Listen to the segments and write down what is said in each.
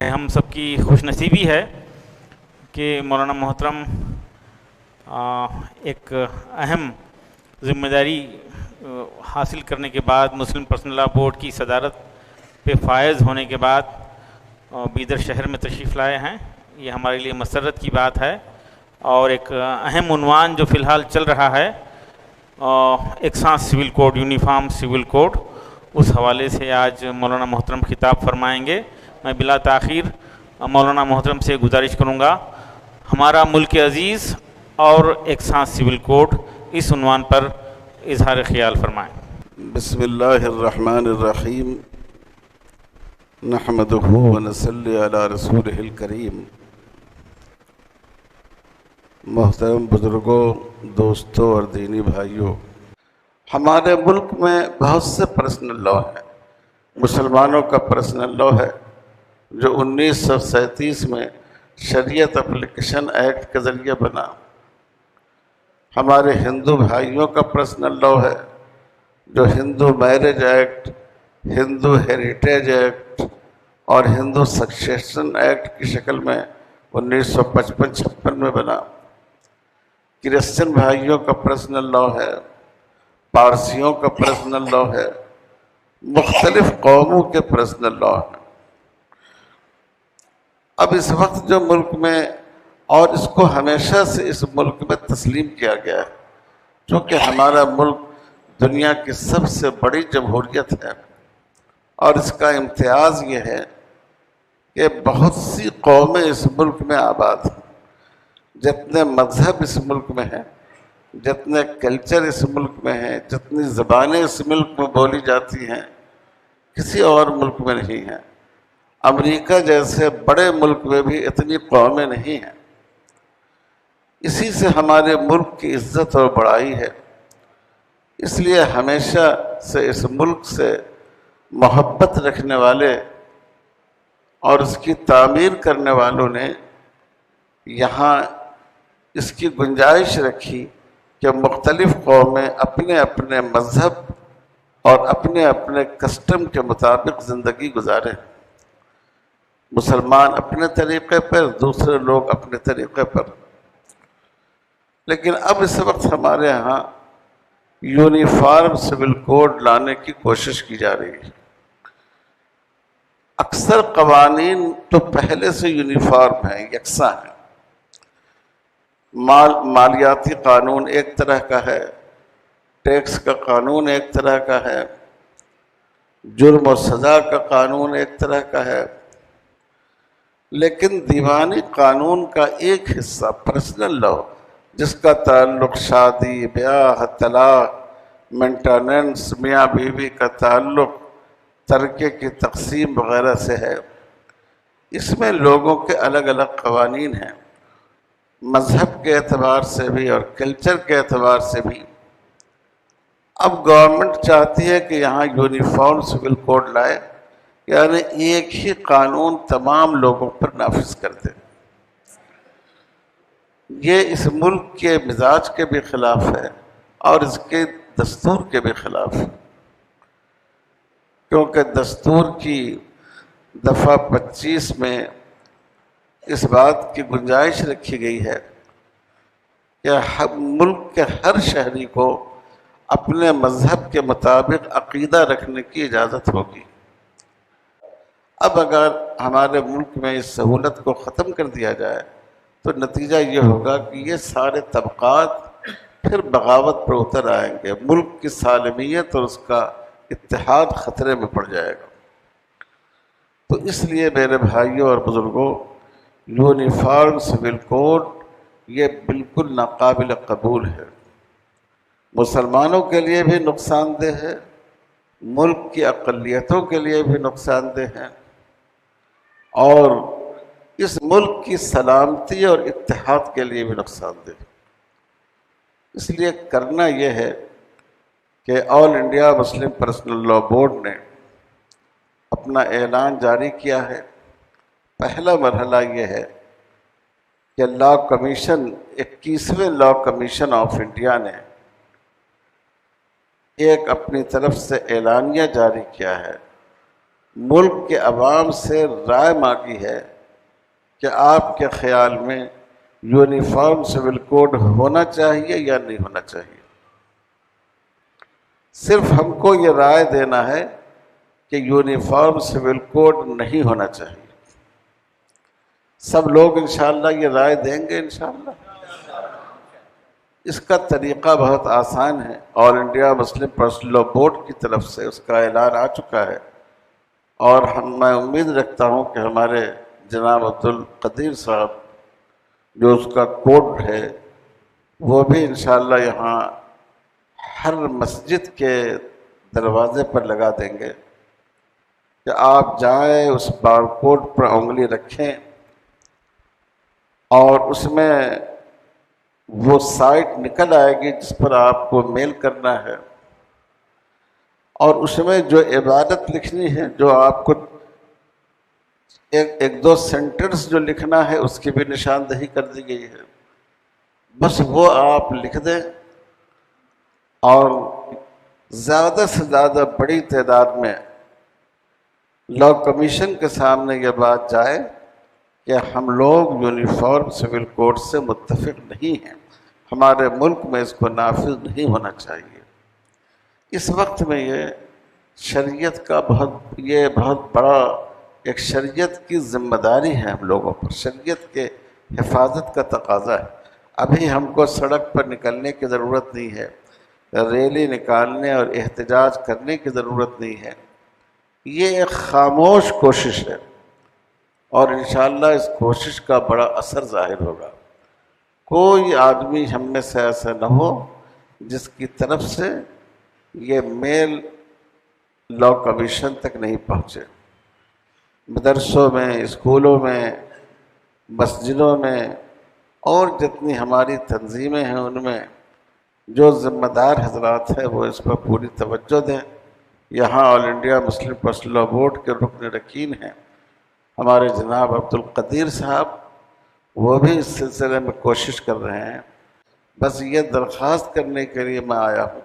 ہم سب کی خوش نصیبی ہے کہ مولانا محترم ایک اہم ذمہ داری حاصل کرنے کے بعد مسلم پرسنل لاء بورڈ کی صدارت پہ فائز ہونے کے بعد بیدر شہر میں تشریف لائے ہیں. یہ ہمارے لیے مسرت کی بات ہے اور ایک اہم عنوان جو فی الحال چل رہا ہے یکساں civil code, uniform civil code, اس حوالے سے آج مولانا محترم خطاب فرمائیں گے. میں بلا تاخیر مولانا محترم سے گزارش کروں گا ہمارا ملک عزیز اور یکساں سول کوڈ اس عنوان پر اظہار خیال فرمائیں. بسم اللہ الرحمن الرحیم، نحمدہ ونصلی علی رسولہ الکریم. محترم بزرگوں، دوستوں اور دینی بھائیوں، ہمارے ملک میں بہت سے پرسنل لاء ہیں. مسلمانوں کا پرسنل لاء ہے جو 1937 میں شریعت اپلیکیشن ایکٹ کے ذریعے بنا. ہمارے ہندو بھائیوں کا پرسنل لاء ہے جو ہندو میرج ایکٹ، ہندو ہیریٹیج ایکٹ اور ہندو سکسیشن ایکٹ کی شکل میں 1955-56 میں بنا. کرسچن بھائیوں کا پرسنل لاء ہے، پارسیوں کا پرسنل لاء ہے، مختلف قوموں کے پرسنل لاء ہیں. اب اس وقت جو ملک میں، اور اس کو ہمیشہ سے اس ملک میں تسلیم کیا گیا ہے، چونکہ ہمارا ملک دنیا کی سب سے بڑی جمہوریت ہے اور اس کا امتیاز یہ ہے کہ بہت سی قومیں اس ملک میں آباد ہیں. جتنے مذہب اس ملک میں ہیں، جتنے کلچر اس ملک میں ہیں، جتنی زبانیں اس ملک میں بولی جاتی ہیں، کسی اور ملک میں نہیں ہیں. امریکہ جیسے بڑے ملک میں بھی اتنی قومیں نہیں ہیں. اسی سے ہمارے ملک کی عزت اور بڑائی ہے. اس لیے ہمیشہ سے اس ملک سے محبت رکھنے والے اور اس کی تعمیر کرنے والوں نے یہاں اس کی گنجائش رکھی کہ مختلف قومیں اپنے اپنے مذہب اور اپنے اپنے کسٹم کے مطابق زندگی گزاریں. مسلمان اپنے طریقے پر، دوسرے لوگ اپنے طریقے پر. لیکن اب اس وقت ہمارے ہاں یونیفارم سول کوڈ لانے کی کوشش کی جا رہی ہے. اکثر قوانین تو پہلے سے یونیفارم ہیں، یکساں ہیں. مالیاتی قانون ایک طرح کا ہے، ٹیکس کا قانون ایک طرح کا ہے، جرم و سزا کا قانون ایک طرح کا ہے. لیکن دیوانی قانون کا ایک حصہ پرسنل لاء، جس کا تعلق شادی، بیاہ، طلاق، مینٹیننس، میاں بیوی کا تعلق، ترکے کی تقسیم وغیرہ سے ہے، اس میں لوگوں کے الگ الگ قوانین ہیں، مذہب کے اعتبار سے بھی اور کلچر کے اعتبار سے بھی. اب گورنمنٹ چاہتی ہے کہ یہاں یونیفارم سول کوڈ لائے، یعنی ایک ہی قانون تمام لوگوں پر نافذ کر دے. یہ اس ملک کے مزاج کے بھی خلاف ہے اور اس کے دستور کے بھی خلاف ہے، کیونکہ دستور کی دفعہ 25 میں اس بات کی گنجائش رکھی گئی ہے کہ ملک کے ہر شہری کو اپنے مذہب کے مطابق عقیدہ رکھنے کی اجازت ہوگی. اب اگر ہمارے ملک میں اس سہولت کو ختم کر دیا جائے تو نتیجہ یہ ہوگا کہ یہ سارے طبقات پھر بغاوت پر اتر آئیں گے. ملک کی سالمیت اور اس کا اتحاد خطرے میں پڑ جائے گا. تو اس لیے میرے بھائیوں اور بزرگوں، یونیفارم سول کوڈ یہ بالکل ناقابل قبول ہے. مسلمانوں کے لیے بھی نقصان دہ ہے، ملک کی اقلیتوں کے لیے بھی نقصان دہ ہے، اور اس ملک کی سلامتی اور اتحاد کے لیے بھی نقصان دہ. اس لیے کرنا یہ ہے کہ all India Muslim personal law board نے اپنا اعلان جاری کیا ہے. پہلا مرحلہ یہ ہے کہ لاء کمیشن، 21ویں لاء کمیشن آف انڈیا نے ایک اپنی طرف سے اعلانیہ جاری کیا ہے ملک کے عوام سے رائے مانگی ہے کہ آپ کے خیال میں یونیفارم سول کوڈ ہونا چاہیے یا نہیں ہونا چاہیے۔ صرف ہم کو یہ رائے دینا ہے کہ یونیفارم سول کوڈ نہیں ہونا چاہیے۔ سب لوگ انشاءاللہ یہ رائے دیں گے انشاءاللہ۔ اس کا طریقہ بہت آسان ہے، all India Muslim personal law board کی طرف سے اس کا اعلان آ چکا ہے، اور میں امید رکھتا ہوں کہ ہمارے جناب عبدالقدیر صاحب جو اس کا کوڈ ہے وہ بھی انشاءاللہ یہاں ہر مسجد کے دروازے پر لگا دیں گے کہ آپ جائیں اس بار کوڈ پر انگلی رکھیں اور اس میں وہ سائٹ نکل آئے گی جس پر آپ کو میل کرنا ہے، اور اس میں جو عبادت لکھنی ہے، جو آپ کو ایک دو سینٹنس جو لکھنا ہے اس کی بھی نشاندہی کر دی گئی ہے، بس وہ آپ لکھ دیں اور زیادہ سے زیادہ بڑی تعداد میں لاء کمیشن کے سامنے یہ بات جائے کہ ہم لوگ یونیفارم سول کوڈ سے متفق نہیں ہیں، ہمارے ملک میں اس کو نافذ نہیں ہونا چاہیے۔ اس وقت میں یہ شریعت کا بہت بڑا ایک شریعت کی ذمہ داری ہے ہم لوگوں پر، شریعت کے حفاظت کا تقاضا ہے۔ ابھی ہم کو سڑک پر نکلنے کی ضرورت نہیں ہے، ریلی نکالنے اور احتجاج کرنے کی ضرورت نہیں ہے، یہ ایک خاموش کوشش ہے، اور انشاءاللہ اس کوشش کا بڑا اثر ظاہر ہوگا۔ کوئی آدمی ہم میں سے ایسا نہ ہو جس کی طرف سے یہ میل لاء کمیشن تک نہیں پہنچے۔ مدرسوں میں، اسکولوں میں، مسجدوں میں اور جتنی ہماری تنظیمیں ہیں ان میں جو ذمہ دار حضرات ہیں وہ اس پر پوری توجہ دیں۔ یہاں all India Muslim personal law board کے رکن رکین ہیں ہمارے جناب عبدالقدیر صاحب، وہ بھی اس سلسلے میں کوشش کر رہے ہیں۔ بس یہ درخواست کرنے کے لیے میں آیا ہوں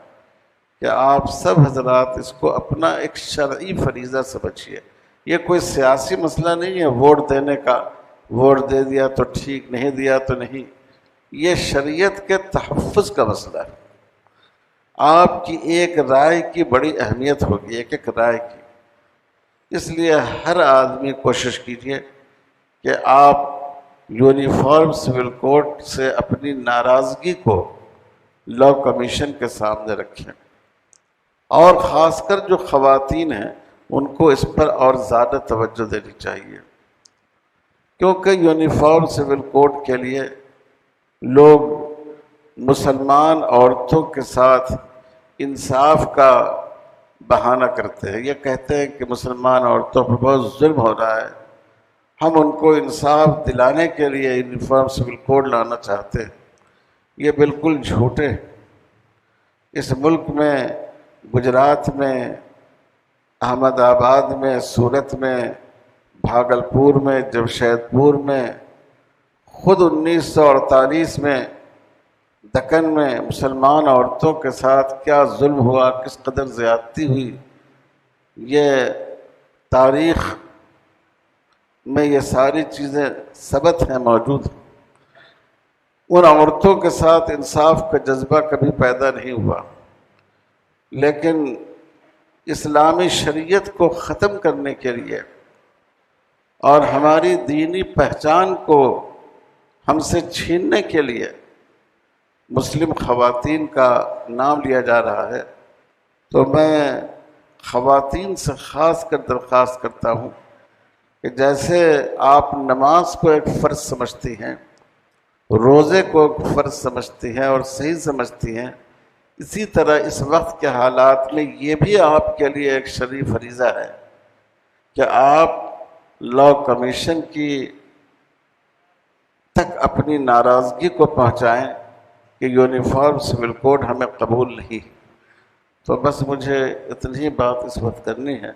کہ آپ سب حضرات اس کو اپنا ایک شرعی فریضہ سمجھیے۔ یہ کوئی سیاسی مسئلہ نہیں ہے ووٹ دینے کا، ووٹ دے دیا تو ٹھیک، نہیں دیا تو نہیں، یہ شریعت کے تحفظ کا مسئلہ ہے۔ آپ کی ایک رائے کی بڑی اہمیت ہوگی، ایک ایک رائے کی، اس لیے ہر آدمی کوشش کیجیے کہ آپ یونیفارم سول کوڈ سے اپنی ناراضگی کو لاء کمیشن کے سامنے رکھیں، اور خاص کر جو خواتین ہیں ان کو اس پر اور زیادہ توجہ دینی چاہیے، کیونکہ یونیفارم سول کوڈ کے لیے لوگ مسلمان عورتوں کے ساتھ انصاف کا بہانہ کرتے ہیں، یہ کہتے ہیں کہ مسلمان عورتوں پر بہت ظلم ہو رہا ہے، ہم ان کو انصاف دلانے کے لیے یونیفارم سول کوڈ لانا چاہتے ہیں۔ یہ بالکل جھوٹے ہیں۔ اس ملک میں گجرات میں، احمد آباد میں، سورت میں، بھاگلپور میں، جمشید پور میں، خود 1948 میں دکن میں مسلمان عورتوں کے ساتھ کیا ظلم ہوا، کس قدر زیادتی ہوئی، یہ تاریخ میں یہ ساری چیزیں ثبت ہیں، موجود ہیں۔ ان عورتوں کے ساتھ انصاف کا جذبہ کبھی پیدا نہیں ہوا، لیکن اسلامی شریعت کو ختم کرنے کے لیے اور ہماری دینی پہچان کو ہم سے چھیننے کے لیے مسلم خواتین کا نام لیا جا رہا ہے۔ تو میں خواتین سے خاص کر درخواست کرتا ہوں کہ جیسے آپ نماز کو ایک فرض سمجھتی ہیں، روزے کو ایک فرض سمجھتی ہیں اور صحیح سمجھتی ہیں، اسی طرح اس وقت کے حالات میں یہ بھی آپ کے لیے ایک شرعی فریضہ ہے کہ آپ لاء کمیشن کی تک اپنی ناراضگی کو پہنچائیں کہ یونیفارم سول کوڈ ہمیں قبول نہیں۔ تو بس مجھے اتنی بات اس وقت کرنی ہے۔